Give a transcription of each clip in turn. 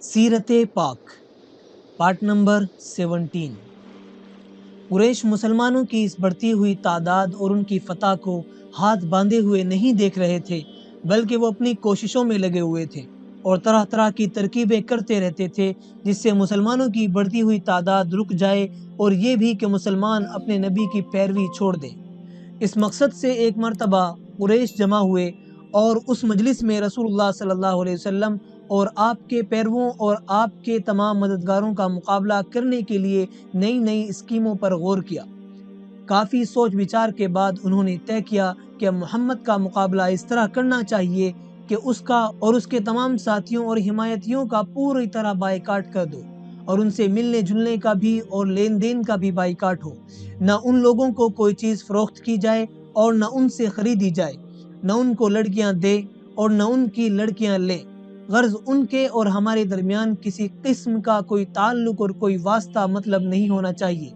سیرت پاک part number 17۔ قریش مسلمانوں کی اس بڑھتی ہوئی تعداد اور ان کی فتح کو ہاتھ باندھے ہوئے نہیں دیکھ رہے تھے، بلکہ وہ اپنی کوششوں میں لگے ہوئے تھے اور طرح طرح کی ترکیبیں کرتے رہتے تھے جس سے مسلمانوں کی بڑھتی ہوئی تعداد رک جائے اور یہ بھی کہ مسلمان اپنے نبی کی پیروی چھوڑ دیں۔ اس مقصد سے ایک مرتبہ قریش جمع ہوئے اور اس مجلس میں رسول اللہ صلی اللہ علیہ وسلم اور آپ کے پیرووں اور آپ کے تمام مددگاروں کا مقابلہ کرنے کے لیے نئی نئی اسکیموں پر غور کیا۔ کافی سوچ بچار کے بعد انہوں نے طے کیا کہ محمد کا مقابلہ اس طرح کرنا چاہیے کہ اس کا اور اس کے تمام ساتھیوں اور حمایتیوں کا پوری طرح بائیکاٹ کر دو، اور ان سے ملنے جلنے کا بھی اور لین دین کا بھی بائیکاٹ ہو۔ نہ ان لوگوں کو کوئی چیز فروخت کی جائے اور نہ ان سے خریدی جائے، نہ ان کو لڑکیاں دے اور نہ ان کی لڑکیاں لے، غرض ان کے اور ہمارے درمیان کسی قسم کا کوئی تعلق اور کوئی واسطہ مطلب نہیں ہونا چاہیے۔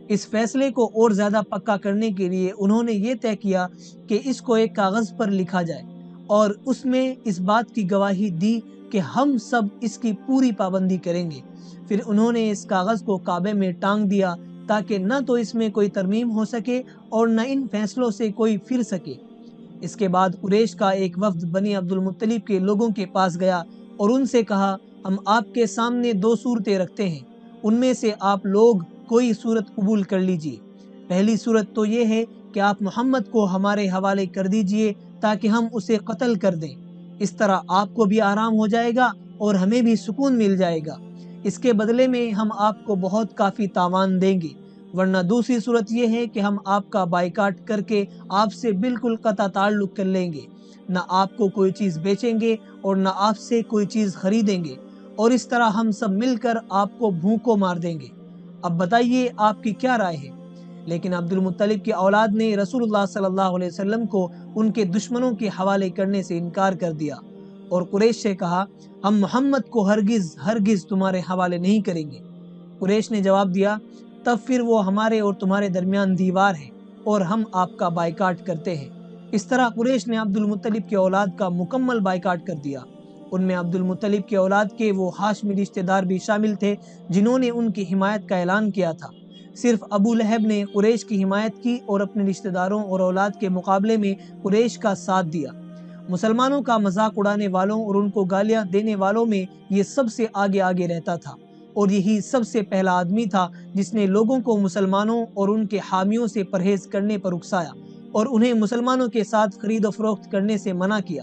اس فیصلے کو اور زیادہ پکا کرنے کے لیے انہوں نے یہ طے کیا کہ اس کو ایک کاغذ پر لکھا جائے اور اس میں اس بات کی گواہی دی کہ ہم سب اس کی پوری پابندی کریں گے۔ پھر انہوں نے اس کاغذ کو کعبے میں ٹانگ دیا تاکہ نہ تو اس میں کوئی ترمیم ہو سکے اور نہ ان فیصلوں سے کوئی پھر سکے۔ اس کے بعد قریش کا ایک وفد بنی عبد المطلب کے لوگوں کے پاس گیا اور ان سے کہا، ہم آپ کے سامنے دو صورتیں رکھتے ہیں، ان میں سے آپ لوگ کوئی صورت قبول کر لیجئے۔ پہلی صورت تو یہ ہے کہ آپ محمد کو ہمارے حوالے کر دیجئے تاکہ ہم اسے قتل کر دیں، اس طرح آپ کو بھی آرام ہو جائے گا اور ہمیں بھی سکون مل جائے گا، اس کے بدلے میں ہم آپ کو بہت کافی تاوان دیں گے، ورنہ دوسری صورت یہ ہے کہ ہم آپ کا بائیکاٹ کر کے آپ سے بالکل قطع تعلق کر لیں گے، نہ آپ کو کوئی چیز بیچیں گے اور نہ آپ سے کوئی چیز خریدیں گے، اور اس طرح ہم سب مل کر آپ کو بھوکوں مار دیں گے۔ اب بتائیے آپ کی کیا رائے ہے؟ لیکن عبد المطلب کی اولاد نے رسول اللہ صلی اللہ علیہ وسلم کو ان کے دشمنوں کے حوالے کرنے سے انکار کر دیا اور قریش سے کہا، ہم محمد کو ہرگز تمہارے حوالے نہیں کریں گے۔ قریش نے جواب دیا، تب پھر وہ ہمارے اور تمہارے درمیان دیوار ہے اور ہم آپ کا بائیکاٹ کرتے ہیں۔ اس طرح قریش نے عبد المطلب کی اولاد کا مکمل بائیکاٹ کر دیا۔ ان میں عبد المطلب کی اولاد کے وہ ہاشمی رشتہ دار بھی شامل تھے جنہوں نے ان کی حمایت کا اعلان کیا تھا۔ صرف ابو لہب نے قریش کی حمایت کی اور اپنے رشتہ داروں اور اولاد کے مقابلے میں قریش کا ساتھ دیا۔ مسلمانوں کا مذاق اڑانے والوں اور ان کو گالیاں دینے والوں میں یہ سب سے آگے رہتا تھا، اور یہی سب سے پہلا آدمی تھا جس نے لوگوں کو مسلمانوں اور ان کے حامیوں سے پرہیز کرنے پر اکسایا اور انہیں مسلمانوں کے ساتھ خرید و فروخت کرنے سے منع کیا۔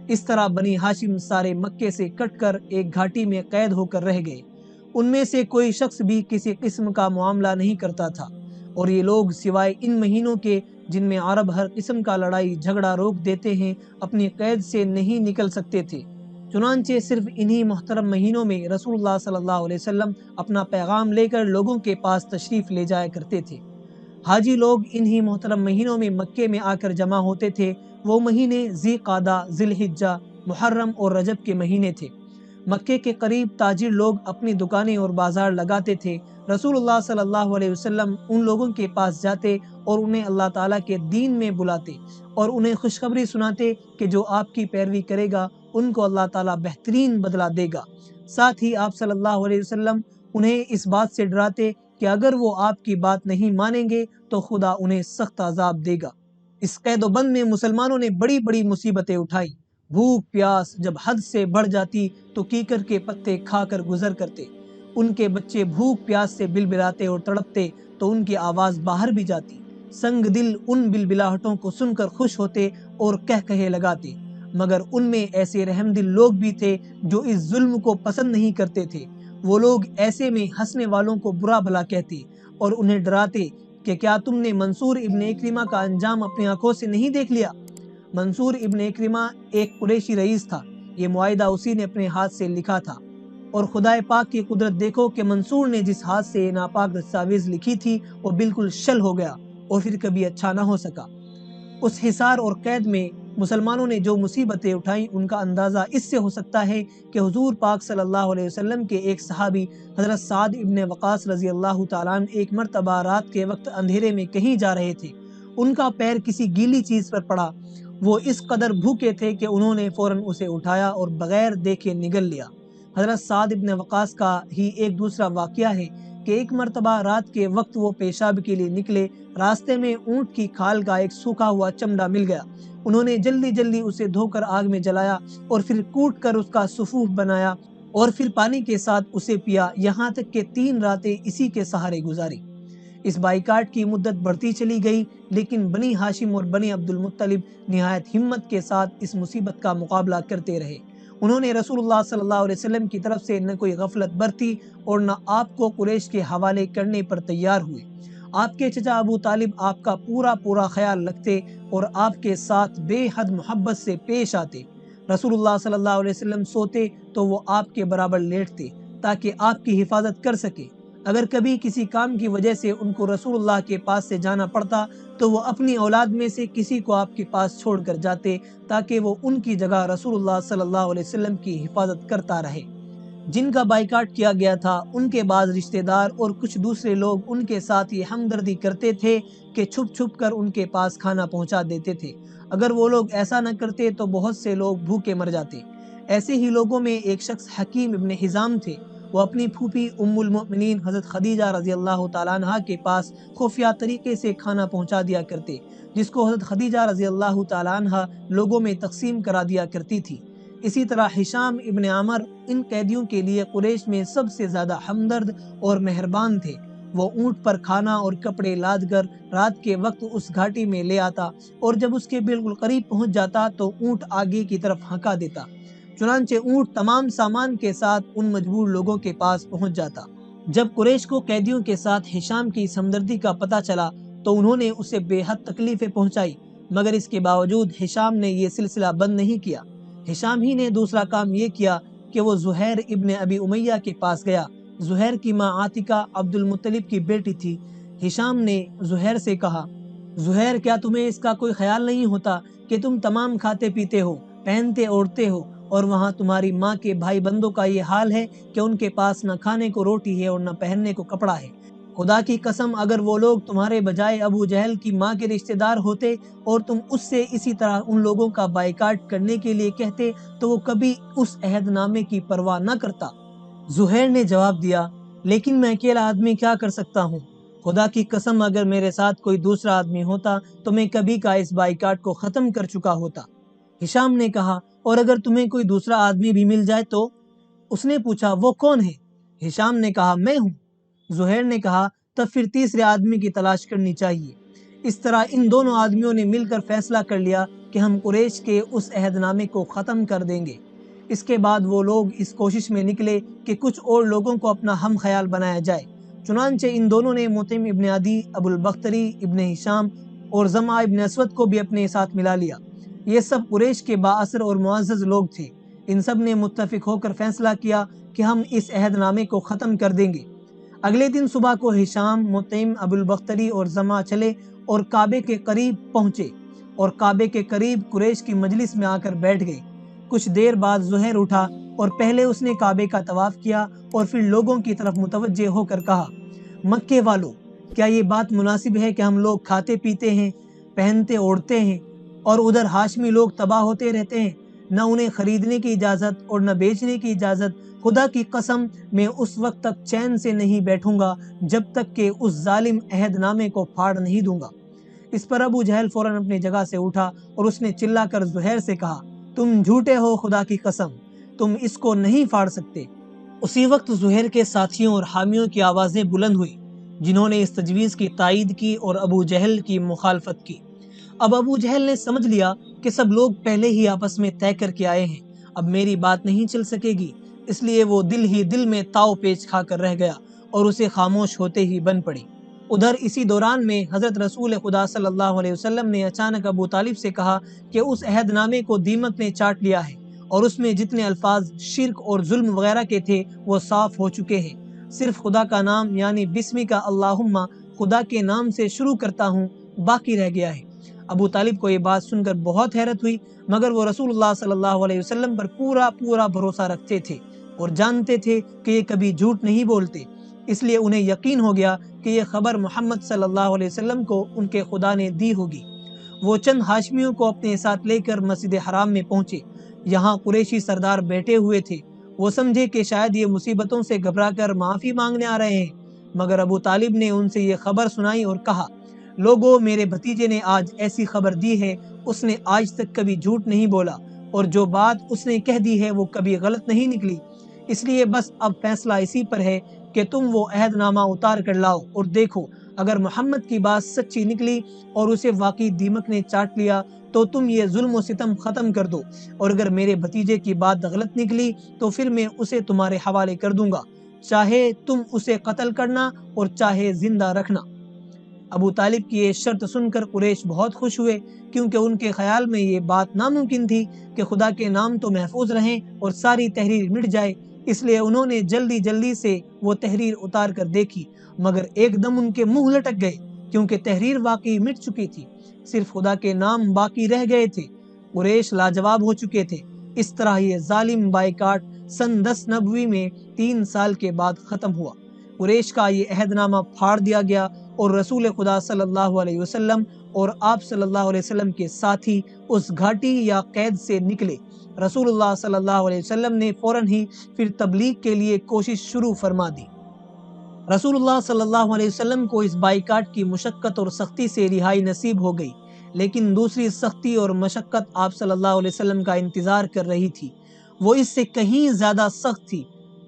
اس طرح بنی ہاشم سارے مکے سے کٹ کر ایک گھاٹی میں قید ہو کر رہ گئے۔ ان میں سے کوئی شخص بھی کسی قسم کا معاملہ نہیں کرتا تھا، اور یہ لوگ سوائے ان مہینوں کے جن میں عرب ہر قسم کا لڑائی جھگڑا روک دیتے ہیں اپنی قید سے نہیں نکل سکتے تھے۔ چنانچہ صرف انہی محترم مہینوں میں رسول اللہ صلی اللہ علیہ وسلم اپنا پیغام لے کر لوگوں کے پاس تشریف لے جایا کرتے تھے۔ حاجی لوگ انہی محترم مہینوں میں مکے میں آ کر جمع ہوتے تھے۔ وہ مہینے ذی قعدہ، ذی الحجہ، محرم اور رجب کے مہینے تھے۔ مکے کے قریب تاجر لوگ اپنی دکانیں اور بازار لگاتے تھے۔ رسول اللہ صلی اللہ علیہ وسلم ان لوگوں کے پاس جاتے اور انہیں اللہ تعالیٰ کے دین میں بلاتے اور انہیں خوشخبری سناتے کہ جو آپ کی پیروی کرے گا ان کو اللہ تعالیٰ بہترین بدلہ دے گا۔ ساتھ ہی آپ صلی اللہ علیہ وسلم انہیں اس بات سے ڈراتے کہ اگر وہ آپ کی بات نہیں مانیں گے تو خدا انہیں سخت عذاب دے گا۔ اس قید و بند میں مسلمانوں نے بڑی بڑی مصیبتیں اٹھائی۔ بھوک پیاس جب حد سے بڑھ جاتی تو کیکر کے پتے کھا کر گزر کرتے۔ ان کے بچے بھوک پیاس سے بلبلاتے اور تڑپتے تو ان کی آواز باہر بھی جاتی۔ سنگ دل ان بلبلاہٹوں کو سن کر خوش ہوتے اور کہے لگاتے، مگر ان میں ایسے رحم دل لوگ بھی تھے جو اس ظلم کو پسند نہیں کرتے تھے۔ وہ لوگ ایسے میں ہنسنے والوں کو برا بھلا کہتے اور انہیں ڈراتے کہ کیا تم نے منصور ابن اکرمہ کا انجام اپنی آنکھوں سے نہیں دیکھ لیا؟ منصور ابن اکرمہ ایک قریشی رئیس تھا۔ یہ معاہدہ اسی نے اپنے ہاتھ سے لکھا تھا، اور خدائے پاک کی قدرت دیکھو کہ منصور نے جس ہاتھ سے یہ ناپاک دستاویز لکھی تھی وہ بالکل شل ہو گیا اور پھر کبھی اچھا نہ ہو سکا۔ اس حصار اور قید میں مسلمانوں نے جو مصیبتیں اٹھائیں ان کا اندازہ اس سے ہو سکتا ہے کہ حضور پاک صلی اللہ علیہ وسلم کے ایک صحابی حضرت سعد ابن وقاص رضی اللہ تعالیٰ عنہ ایک مرتبہ رات کے وقت اندھیرے میں کہیں جا رہے تھے۔ ان کا پیر کسی گیلی چیز پر پڑا۔ وہ اس قدر بھوکے تھے کہ انہوں نے فوراً اسے اٹھایا اور بغیر دیکھے نگل لیا۔ حضرت سعد ابن وقاص کا ہی ایک دوسرا واقعہ ہے کہ ایک مرتبہ رات کے وقت وہ پیشاب کے لیے نکلے، راستے میں اونٹ کی کھال کا ایک سوکھا ہوا چمڑا مل گیا۔ انہوں نے جلدی جلدی اسے دھو کر آگ میں جلایا اور پھر کوٹ کر اس کا سفوف بنایا اور پھر پانی کے ساتھ اسے پیا، یہاں تک کہ 3 راتیں اسی کے سہارے گزاری۔ اس بائیکاٹ کی مدت بڑھتی چلی گئی، لیکن بنی ہاشم اور بنی عبد المطلب نہایت ہمت کے ساتھ اس مصیبت کا مقابلہ کرتے رہے۔ انہوں نے رسول اللہ صلی اللہ علیہ وسلم کی طرف سے نہ کوئی غفلت برتی اور نہ آپ کو قریش کے حوالے کرنے پر تیار ہوئے۔ آپ کے چچا ابو طالب آپ کا پورا خیال رکھتے اور آپ کے ساتھ بے حد محبت سے پیش آتے۔ رسول اللہ صلی اللہ علیہ وسلم سوتے تو وہ آپ کے برابر لیٹتے تاکہ آپ کی حفاظت کر سکے۔ اگر کبھی کسی کام کی وجہ سے ان کو رسول اللہ کے پاس سے جانا پڑتا تو وہ اپنی اولاد میں سے کسی کو آپ کے پاس چھوڑ کر جاتے تاکہ وہ ان کی جگہ رسول اللہ صلی اللہ علیہ وسلم کی حفاظت کرتا رہے۔ جن کا بائیکاٹ کیا گیا تھا ان کے بعض رشتہ دار اور کچھ دوسرے لوگ ان کے ساتھ یہ ہمدردی کرتے تھے کہ چھپ چھپ کر ان کے پاس کھانا پہنچا دیتے تھے۔ اگر وہ لوگ ایسا نہ کرتے تو بہت سے لوگ بھوکے مر جاتے۔ ایسے ہی لوگوں میں ایک شخص حکیم ابن حزام تھے۔ وہ اپنی پھوپھی ام المؤمنین حضرت خدیجہ رضی اللہ تعالیٰ عنہ کے پاس خفیہ طریقے سے کھانا پہنچا دیا کرتے، جس کو حضرت خدیجہ رضی اللہ تعالیٰ عنہ لوگوں میں تقسیم کرا دیا کرتی تھی۔ اسی طرح ہشام ابن عمر ان قیدیوں کے لیے قریش میں سب سے زیادہ ہمدرد اور مہربان تھے۔ وہ اونٹ پر کھانا اور کپڑے لاد کر رات کے وقت اس گھاٹی میں لے آتا اور جب اس کے بالکل قریب پہنچ جاتا تو اونٹ آگے کی طرف ہنکا دیتا، چنانچہ اونٹ تمام سامان کے ساتھ ان مجبور لوگوں کے پاس پہنچ جاتا۔ جب قریش کو قیدیوں کے ساتھ ہشام کی اس ہمدردی کا پتہ چلا تو انہوں نے اسے بے حد تکلیفیں پہنچائی، مگر اس کے باوجود ہشام نے یہ سلسلہ بند نہیں کیا۔ ہشام ہی نے دوسرا کام یہ کیا کہ وہ زہیر ابن ابی امیہ کے پاس گیا۔ زہیر کی ماں عاتکہ عبد المطلب کی بیٹی تھی۔ ہشام نے زہیر سے کہا، زہیر، کیا تمہیں اس کا کوئی خیال نہیں ہوتا کہ تم تمام کھاتے پیتے ہو، پہنتے اوڑھتے ہو، اور وہاں تمہاری ماں کے بھائی بندوں کا یہ حال ہے کہ ان کے پاس نہ کھانے کو روٹی ہے اور نہ پہننے کو کپڑا ہے۔ خدا کی قسم اگر وہ لوگ تمہارے بجائے ابو جہل کی ماں کے رشتہ دار ہوتے اور تم اس سے اسی طرح ان لوگوں کا بائیکاٹ کرنے کے لیے کہتے تو وہ کبھی اس عہد نامے کی پرواہ نہ کرتا۔ زہیر نے جواب دیا، لیکن میں اکیلا آدمی کیا کر سکتا ہوں؟ خدا کی قسم اگر میرے ساتھ کوئی دوسرا آدمی ہوتا تو میں کبھی کا اس بائیکاٹ کو ختم کر چکا ہوتا۔ ہشام نے کہا، اور اگر تمہیں کوئی دوسرا آدمی بھی مل جائے تو؟ اس نے پوچھا، وہ کون ہے؟ ہشام نے کہا، میں ہوں۔ زہیر نے کہا، تب پھر تیسرے آدمی کی تلاش کرنی چاہیے۔ اس طرح ان دونوں آدمیوں نے مل کر فیصلہ کر لیا کہ ہم قریش کے اس عہد نامے کو ختم کر دیں گے۔ اس کے بعد وہ لوگ اس کوشش میں نکلے کہ کچھ اور لوگوں کو اپنا ہم خیال بنایا جائے۔ چنانچہ ان دونوں نے مطعم ابن عدی، ابو البختری ابن ہشام اور زمعہ ابن اسود کو بھی اپنے ساتھ ملا لیا۔ یہ سب قریش کے بااثر اور معزز لوگ تھے۔ ان سب نے متفق ہو کر فیصلہ کیا کہ ہم اس عہد نامے کو ختم کر دیں گے۔ اگلے دن صبح کو ہشام، مطعم، ابو البختری اور زمعہ چلے اور کعبے کے قریب پہنچے اور کعبے کے قریب قریش کی مجلس میں آ کر بیٹھ گئے۔ کچھ دیر بعد زہیر اٹھا اور پہلے اس نے کعبے کا طواف کیا اور پھر لوگوں کی طرف متوجہ ہو کر کہا، مکے والو، کیا یہ بات مناسب ہے کہ ہم لوگ کھاتے پیتے ہیں، پہنتے اوڑھتے ہیں اور ادھر ہاشمی لوگ تباہ ہوتے رہتے ہیں، نہ انہیں خریدنے کی اجازت اور نہ بیچنے کی اجازت؟ خدا کی قسم میں اس وقت تک چین سے نہیں بیٹھوں گا جب تک کہ اس ظالم عہد نامے کو پھاڑ نہیں دوں گا۔ اس پر ابو جہل فوراً اپنی جگہ سے اٹھا اور اس نے چلا کر زہیر سے کہا، تم جھوٹے ہو، خدا کی قسم تم اس کو نہیں پھاڑ سکتے۔ اسی وقت زہیر کے ساتھیوں اور حامیوں کی آوازیں بلند ہوئی، جنہوں نے اس تجویز کی تائید کی اور ابو جہل کی مخالفت کی۔ اب ابو جہل نے سمجھ لیا کہ سب لوگ پہلے ہی آپس میں طے کر کے آئے ہیں، اب میری بات نہیں چل سکے گی، اس لیے وہ دل ہی دل میں تاؤ پیچ کھا کر رہ گیا اور اسے خاموش ہوتے ہی بن پڑی۔ ادھر اسی دوران میں حضرت رسول خدا صلی اللہ علیہ وسلم نے اچانک ابو طالب سے کہا کہ اس عہد نامے کو دیمک نے چاٹ لیا ہے اور اس میں جتنے الفاظ شرک اور ظلم وغیرہ کے تھے وہ صاف ہو چکے ہیں، صرف خدا کا نام یعنی بسمک اللہم، خدا کے نام سے شروع کرتا ہوں، باقی رہ گیا ہے۔ ابو طالب کو یہ بات سن کر بہت حیرت ہوئی، مگر وہ رسول اللہ صلی اللہ علیہ وسلم پر پورا بھروسہ رکھتے تھے اور جانتے تھے کہ یہ کبھی جھوٹ نہیں بولتے، اس لیے انہیں یقین ہو گیا کہ یہ خبر محمد صلی اللہ علیہ وسلم کو ان کے خدا نے دی ہوگی۔ وہ چند ہاشمیوں کو اپنے ساتھ لے کر مسجد حرام میں پہنچے۔ یہاں قریشی سردار بیٹھے ہوئے تھے۔ وہ سمجھے کہ شاید یہ مصیبتوں سے گھبرا کر معافی مانگنے آ رہے ہیں، مگر ابو طالب نے ان سے یہ خبر سنائی اور کہا، لوگو، میرے بھتیجے نے آج ایسی خبر دی ہے، اس نے آج تک کبھی جھوٹ نہیں بولا، اور جو بات اس نے کہہ دی ہے وہ کبھی غلط نہیں نکلی، اس لیے بس اب فیصلہ اسی پر ہے کہ تم وہ عہد نامہ اتار کر لاؤ اور دیکھو، اگر محمد کی بات سچی نکلی اور اسے واقعی دیمک نے چاٹ لیا تو تم یہ ظلم و ستم ختم کر دو، اور اگر میرے بھتیجے کی بات غلط نکلی تو پھر میں اسے تمہارے حوالے کر دوں گا، چاہے تم اسے قتل کرنا اور چاہے زندہ رکھنا۔ ابو طالب کی یہ شرط سن کر قریش بہت خوش ہوئے، کیونکہ ان کے خیال میں یہ بات ناممکن تھی کہ خدا کے نام تو محفوظ رہیں اور ساری تحریر مٹ جائے، اس لیے انہوں نے جلدی سے وہ تحریر اتار کر دیکھی، مگر ایک دم ان کے منہ لٹک گئے، کیونکہ تحریر واقعی مٹ چکی تھی، صرف خدا کے نام باقی رہ گئے تھے۔ قریش لاجواب ہو چکے تھے۔ اس طرح یہ ظالم بائیکاٹ سن 10 نبوی میں 3 سال کے بعد ختم ہوا۔ قریش کا یہ عہد نامہ پھاڑ دیا گیا اور رسول خدا صلی اللہ علیہ وسلم اور آپ صلی اللہ علیہ وسلم کے ساتھی اس گھاٹی یا قید سے نکلے۔ رسول اللہ صلی اللہ علیہ وسلم نے فوراً ہی پھر تبلیغ کے لیے کوشش شروع فرما دی۔ رسول اللہ صلی اللہ علیہ وسلم کو اس بائیکاٹ کی مشقت اور سختی سے رہائی نصیب ہو گئی، لیکن دوسری سختی اور مشقت آپ صلی اللہ علیہ وسلم کا انتظار کر رہی تھی۔ وہ اس سے کہیں زیادہ سخت تھی،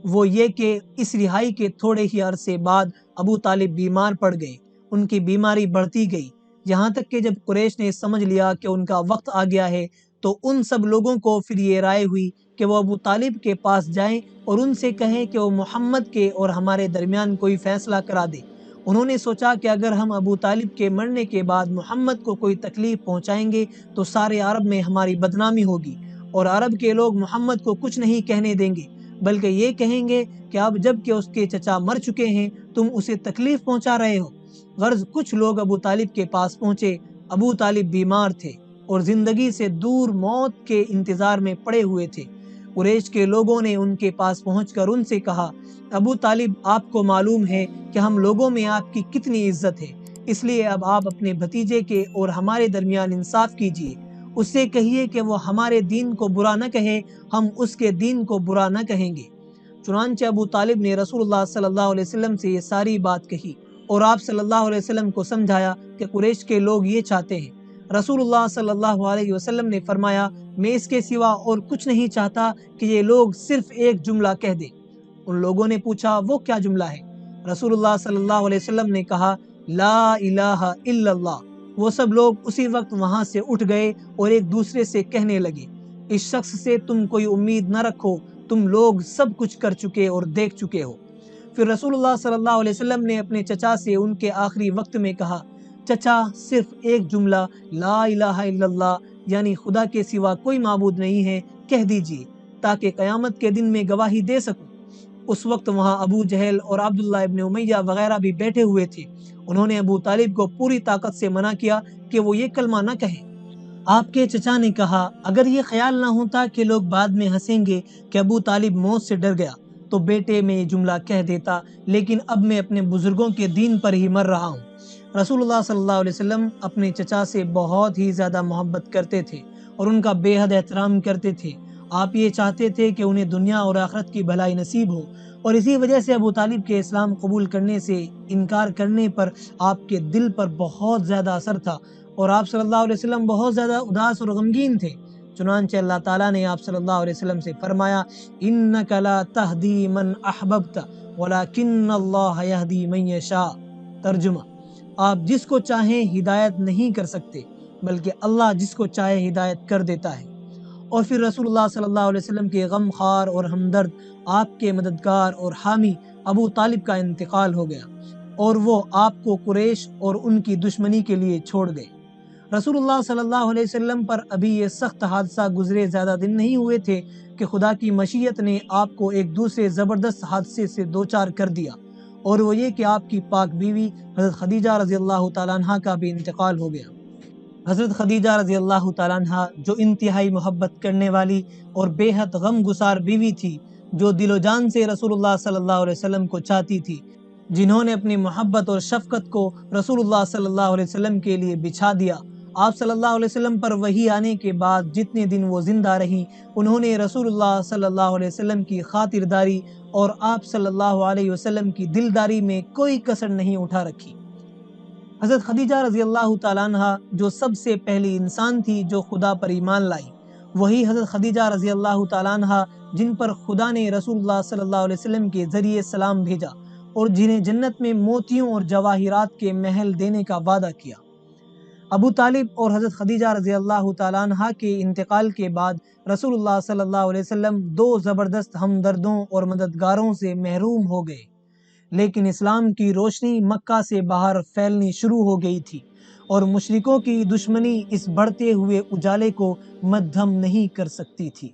وہ یہ کہ اس رہائی کے تھوڑے ہی عرصے بعد ابو طالب بیمار پڑ گئے۔ ان کی بیماری بڑھتی گئی، یہاں تک کہ جب قریش نے سمجھ لیا کہ ان کا وقت آ گیا ہے تو ان سب لوگوں کو پھر یہ رائے ہوئی کہ وہ ابو طالب کے پاس جائیں اور ان سے کہیں کہ وہ محمد کے اور ہمارے درمیان کوئی فیصلہ کرا دے۔ انہوں نے سوچا کہ اگر ہم ابو طالب کے مرنے کے بعد محمد کو کوئی تکلیف پہنچائیں گے تو سارے عرب میں ہماری بدنامی ہوگی، اور عرب کے لوگ محمد کو کچھ نہیں کہنے دیں گے، بلکہ یہ کہیں گے کہ اب جب کہ اس کے چچا مر چکے ہیں تم اسے تکلیف پہنچا رہے ہو۔ غرض کچھ لوگ ابو طالب کے پاس پہنچے۔ ابو طالب بیمار تھے اور زندگی سے دور موت کے انتظار میں پڑے ہوئے تھے۔ قریش کے لوگوں نے ان کے پاس پہنچ کر ان سے کہا، ابو طالب، آپ کو معلوم ہے کہ ہم لوگوں میں آپ کی کتنی عزت ہے، اس لیے اب آپ اپنے بھتیجے کے اور ہمارے درمیان انصاف کیجیے، اس سے کہیے کہ وہ ہمارے دین کو برا نہ کہے، ہم اس کے دین کو برا نہ کہیں گے۔ چنانچہ ابو طالب نے رسول اللہ صلی اللہ علیہ وسلم سے یہ ساری بات کہی اور آپ صلی اللہ علیہ وسلم کو سمجھایا کہ قریش کے لوگ یہ چاہتے ہیں۔ رسول اللہ صلی اللہ علیہ وسلم نے فرمایا، میں اس کے سوا اور کچھ نہیں چاہتا کہ یہ لوگ صرف ایک جملہ کہہ دیں۔ ان لوگوں نے پوچھا، وہ کیا جملہ ہے؟ رسول اللہ صلی اللہ علیہ وسلم نے کہا، لا الہ الا اللہ۔ وہ سب لوگ اسی وقت وہاں سے اٹھ گئے اور ایک دوسرے سے کہنے لگے، اس شخص سے تم کوئی امید نہ رکھو، تم لوگ سب کچھ کر چکے اور دیکھ چکے ہو۔ پھر رسول اللہ صلی اللہ علیہ وسلم نے اپنے چچا سے ان کے آخری وقت میں کہا، چچا، صرف ایک جملہ لا الہ الا اللہ، یعنی خدا کے سوا کوئی معبود نہیں ہے، کہہ دیجیے تاکہ قیامت کے دن میں گواہی دے سکوں۔ اس وقت وہاں ابو جہل اور عبداللہ ابن امیہ وغیرہ بھی بیٹھے ہوئے تھے۔ انہوں نے ابو طالب کو پوری طاقت سے منع کیا کہ وہ یہ کلمہ نہ کہیں۔ آپ کے چچا نے کہا، اگر یہ خیال نہ ہوتا کہ لوگ بعد میں ہنسیں گے کہ ابو طالب موت سے ڈر گیا تو بیٹے میں یہ جملہ کہہ دیتا، لیکن اب میں اپنے بزرگوں کے دین پر ہی مر رہا ہوں۔ رسول اللہ صلی اللہ علیہ وسلم اپنے چچا سے بہت ہی زیادہ محبت کرتے تھے اور ان کا بے حد احترام کرتے تھے۔ آپ یہ چاہتے تھے کہ انہیں دنیا اور آخرت کی بھلائی نصیب ہو، اور اسی وجہ سے ابو طالب کے اسلام قبول کرنے سے انکار کرنے پر آپ کے دل پر بہت زیادہ اثر تھا، اور آپ صلی اللہ علیہ وسلم بہت زیادہ اداس اور غمگین تھے۔ چنانچہ اللہ تعالیٰ نے آپ صلی اللہ علیہ وسلم سے فرمایا، اِنَّكَ لَا تَهْدِي مَنْ أَحْبَبْتَ وَلَكِنَّ اللَّهَ يَهْدِي مَنْ يَشَاءُ۔ ترجمہ، آپ جس کو چاہیں ہدایت نہیں کر سکتے، بلکہ اللہ جس کو چاہے ہدایت کر دیتا ہے۔ اور پھر رسول اللہ صلی اللہ علیہ وسلم کے غم خوار اور ہمدرد، آپ کے مددگار اور حامی ابو طالب کا انتقال ہو گیا، اور وہ آپ کو قریش اور ان کی دشمنی کے لیے چھوڑ گئے۔ رسول اللہ صلی اللہ علیہ وسلم پر ابھی یہ سخت حادثہ گزرے زیادہ دن نہیں ہوئے تھے کہ خدا کی مشیت نے آپ کو ایک دوسرے زبردست حادثے سے دوچار کر دیا، اور وہ یہ کہ آپ کی پاک بیوی حضرت خدیجہ رضی اللہ تعالیٰ عنہ کا بھی انتقال ہو گیا۔ حضرت خدیجہ رضی اللہ تعالیٰ عنہ، جو انتہائی محبت کرنے والی اور بے حد غم گسار بیوی تھی، جو دل و جان سے رسول اللہ صلی اللہ علیہ وسلم کو چاہتی تھی، جنہوں نے اپنی محبت اور شفقت کو رسول اللہ صلی اللہ علیہ وسلم کے لیے بچھا دیا، آپ صلی اللہ علیہ وسلم پر وحی آنے کے بعد جتنے دن وہ زندہ رہیں انہوں نے رسول اللہ صلی اللہ علیہ وسلم کی خاطرداری اور آپ صلی اللہ علیہ وسلم کی دلداری میں کوئی کسر نہیں اٹھا رکھی۔ حضرت خدیجہ رضی اللہ تعالیٰ عنہ جو سب سے پہلی انسان تھی جو خدا پر ایمان لائی، وہی حضرت خدیجہ رضی اللہ تعالیٰ عنہ جن پر خدا نے رسول اللہ صلی اللہ علیہ وسلم کے ذریعے سلام بھیجا اور جنہیں جنت میں موتیوں اور جواہرات کے محل دینے کا وعدہ کیا۔ ابو طالب اور حضرت خدیجہ رضی اللہ تعالیٰ عنہ کے انتقال کے بعد رسول اللہ صلی اللہ علیہ وسلم دو زبردست ہمدردوں اور مددگاروں سے محروم ہو گئے، لیکن اسلام کی روشنی مکہ سے باہر پھیلنی شروع ہو گئی تھی اور مشرکوں کی دشمنی اس بڑھتے ہوئے اجالے کو مدھم نہیں کر سکتی تھی۔